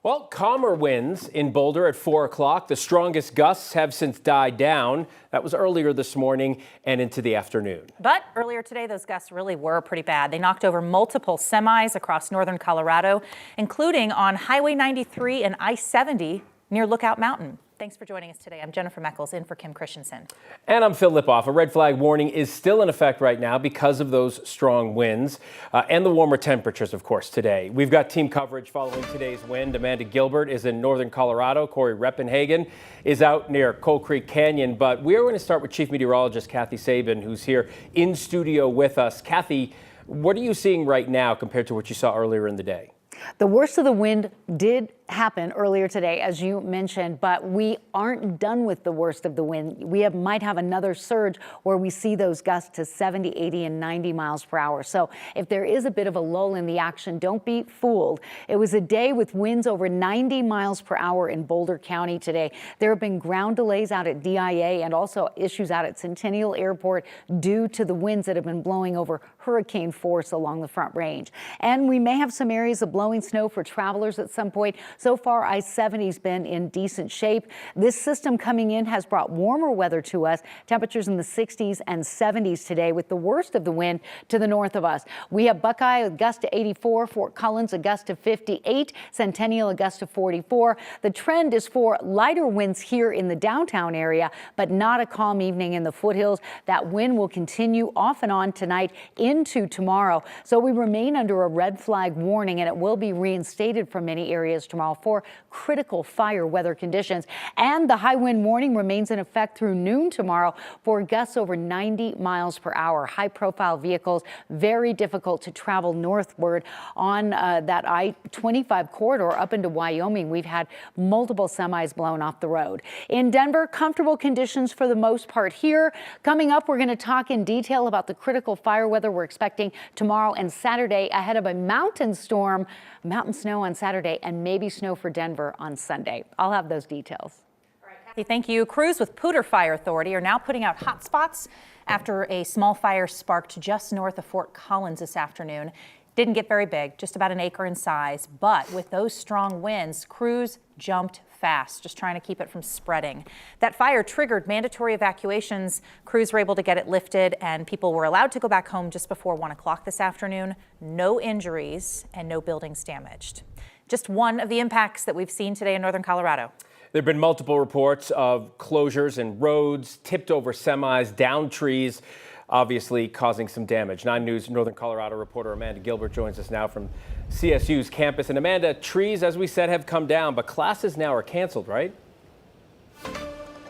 Well, calmer winds in Boulder at 4 o'clock. The strongest gusts have since died down. That was earlier this morning and into the afternoon. But earlier today, those gusts really were pretty bad. They knocked over multiple semis across northern Colorado, including on Highway 93 and I-70 near Lookout Mountain. Thanks for joining us today. I'm Jennifer Meckles in for Kim Christensen. And I'm Phil Lipoff. A red flag warning is still in effect right now because of those strong winds and the warmer temperatures, of course, today. We've got team coverage following today's wind. Amanda Gilbert is in northern Colorado. Corey Reppenhagen is out near Coal Creek Canyon. But we're going to start with Chief Meteorologist Kathy Sabin, who's here in studio with us. Kathy, what are you seeing right now compared to what you saw earlier in the day? The worst of the wind did happen earlier today, as you mentioned, but we aren't done with the worst of the wind. We might have another surge where we see those gusts to 70, 80, and 90 miles per hour. So if there is a bit of a lull in the action, don't be fooled. It was a day with winds over 90 miles per hour in Boulder County today. There have been ground delays out at DIA and also issues out at Centennial Airport due to the winds that have been blowing over hurricane force along the Front Range. And we may have some areas of blowing snow for travelers at some point. So far, I-70's been in decent shape. This system coming in has brought warmer weather to us. Temperatures in the 60s and 70s today, with the worst of the wind to the north of us. We have Buckeye, a gust to 84, Fort Collins, a gust to 58, Centennial, a gust to 44. The trend is for lighter winds here in the downtown area, but not a calm evening in the foothills. That wind will continue off and on tonight into tomorrow. So we remain under a red flag warning, and it will be reinstated for many areas tomorrow for critical fire weather conditions. And the high wind warning remains in effect through noon tomorrow for gusts over 90 miles per hour. High profile vehicles, very difficult to travel northward on that I-25 corridor up into Wyoming. We've had multiple semis blown off the road. In Denver, comfortable conditions for the most part here. Coming up, we're going to talk in detail about the critical fire weather we're expecting tomorrow and Saturday ahead of a mountain storm, mountain snow on Saturday, and maybe snow for Denver on Sunday. I'll have those details. All right, Kathy, thank you. Crews with Poudre Fire Authority are now putting out hot spots after a small fire sparked just north of Fort Collins this afternoon. Didn't get very big, just about an acre in size, but with those strong winds, crews jumped fast, just trying to keep it from spreading. That fire triggered mandatory evacuations. Crews were able to get it lifted, and people were allowed to go back home just before 1 o'clock this afternoon. No injuries and no buildings damaged. Just one of the impacts that we've seen today in northern Colorado. There have been multiple reports of closures in roads, tipped over semis, down trees, obviously causing some damage. 9 News Northern Colorado reporter Amanda Gilbert joins us now from CSU's campus. And Amanda, trees, as we said, have come down, but classes now are canceled, right?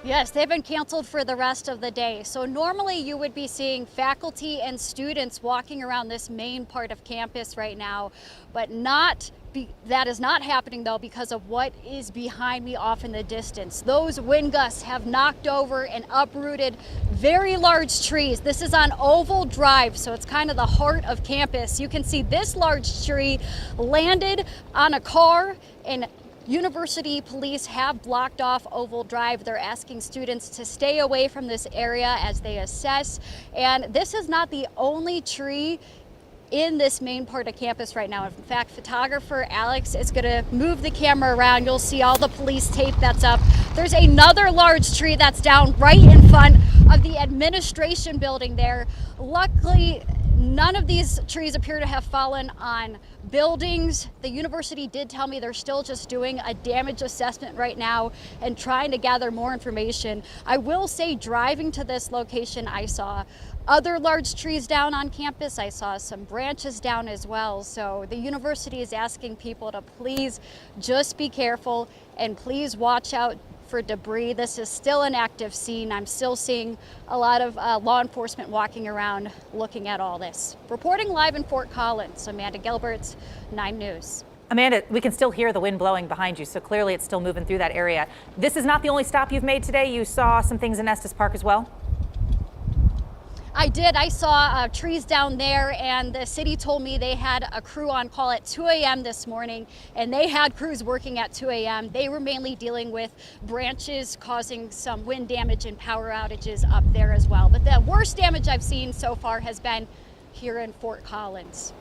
Yes, they've been canceled for the rest of the day. So normally you would be seeing faculty and students walking around this main part of campus right now, but that is not happening though because of what is behind me off in the distance. Those wind gusts have knocked over and uprooted very large trees. This is on Oval Drive, so it's kind of the heart of campus. You can see this large tree landed on a car, and University police have blocked off Oval Drive. They're asking students to stay away from this area as they assess. And this is not the only tree in this main part of campus right now. In fact, photographer Alex is going to move the camera around. You'll see all the police tape that's up. There's another large tree that's down right in front of the administration building there. Luckily, none of these trees appear to have fallen on buildings. The university did tell me they're still just doing a damage assessment right now and trying to gather more information. I will say, driving to this location, I saw other large trees down on campus. I saw some branches down as well. So the university is asking people to please just be careful and please watch out for debris. This is still an active scene. I'm still seeing a lot of law enforcement walking around looking at all this. Reporting live in Fort Collins, Amanda Gilbert, 9 News. Amanda, we can still hear the wind blowing behind you, so clearly it's still moving through that area. This is not the only stop you've made today. You saw some things in Estes Park as well? I did. I saw trees down there, and the city told me they had a crew on call at 2 a.m. this morning, and they had crews working at 2 a.m. They were mainly dealing with branches causing some wind damage and power outages up there as well. But the worst damage I've seen so far has been here in Fort Collins.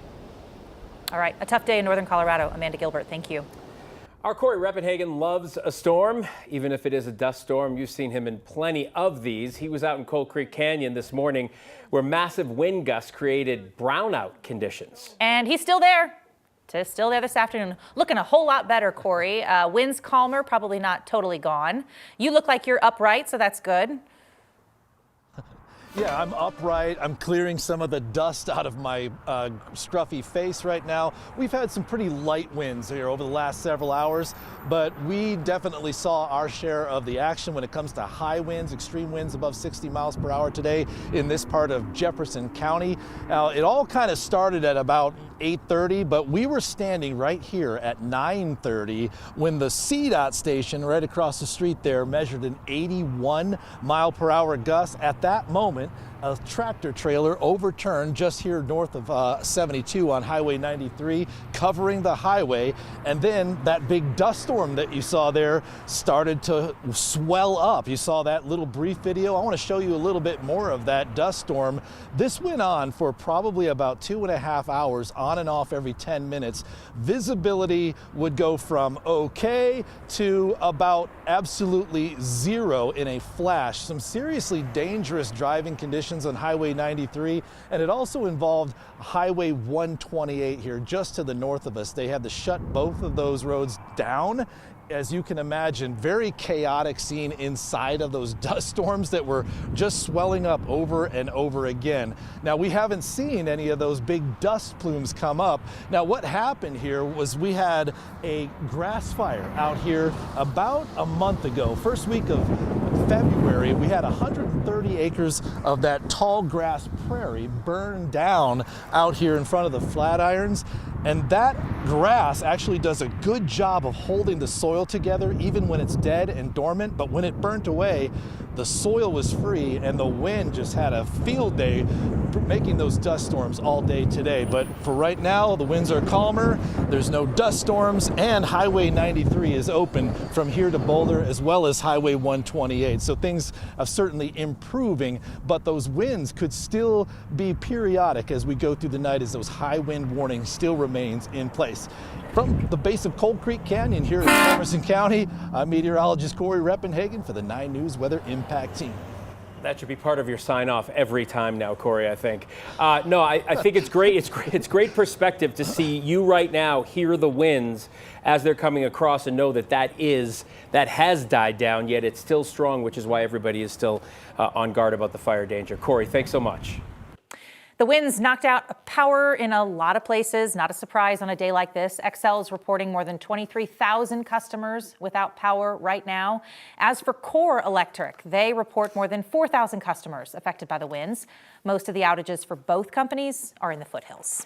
All right, a tough day in northern Colorado. Amanda Gilbert, thank you. Our Corey Reppenhagen loves a storm, even if it is a dust storm. You've seen him in plenty of these. He was out in Coal Creek Canyon this morning where massive wind gusts created brownout conditions. And he's still there. Still there this afternoon. Looking a whole lot better, Corey. Wind's calmer, probably not totally gone. You look like you're upright, so that's good. Yeah, I'm upright. I'm clearing some of the dust out of my scruffy face right now. We've had some pretty light winds here over the last several hours, but we definitely saw our share of the action when it comes to high winds, extreme winds above 60 miles per hour today in this part of Jefferson County. Now, it all kind of started at about 8:30, but we were standing right here at 9:30 when the CDOT station right across the street there measured an 81 mile per hour gust. At that moment, a tractor trailer overturned just here north of 72 on Highway 93, covering the highway. And then that big dust storm that you saw there started to swell up. You saw that little brief video. I want to show you a little bit more of that dust storm. This went on for probably about 2.5 hours, on and off every 10 minutes. Visibility would go from okay to about absolutely zero in a flash. Some seriously dangerous driving conditions on Highway 93, and it also involved Highway 128 here just to the north of us. They had to shut both of those roads down. As you can imagine, very chaotic scene inside of those dust storms that were just swelling up over and over again. Now, we haven't seen any of those big dust plumes come up. Now, what happened here was we had a grass fire out here about a month ago. First week of February, we had 130 acres of that tall grass prairie burned down out here in front of the Flatirons. And that grass actually does a good job of holding the soil together even when it's dead and dormant. But when it burnt away, the soil was free and the wind just had a field day making those dust storms all day today. But for right now, the winds are calmer. There's no dust storms, and Highway 93 is open from here to Boulder, as well as Highway 128. So things are certainly improving, but those winds could still be periodic as we go through the night, as those high wind warnings still remains in place. From the base of Coal Creek Canyon here in Jefferson County, I'm meteorologist Corey Reppenhagen for the 9 News Weather Impact Team. That should be part of your sign-off every time now, Corey, I think. No, I think it's great. It's great perspective to see you right now hear the winds as they're coming across and know that has died down, yet it's still strong, which is why everybody is still on guard about the fire danger. Corey, thanks so much. The winds knocked out power in a lot of places. Not a surprise on a day like this. Xcel is reporting more than 23,000 customers without power right now. As for Core Electric, they report more than 4,000 customers affected by the winds. Most of the outages for both companies are in the foothills.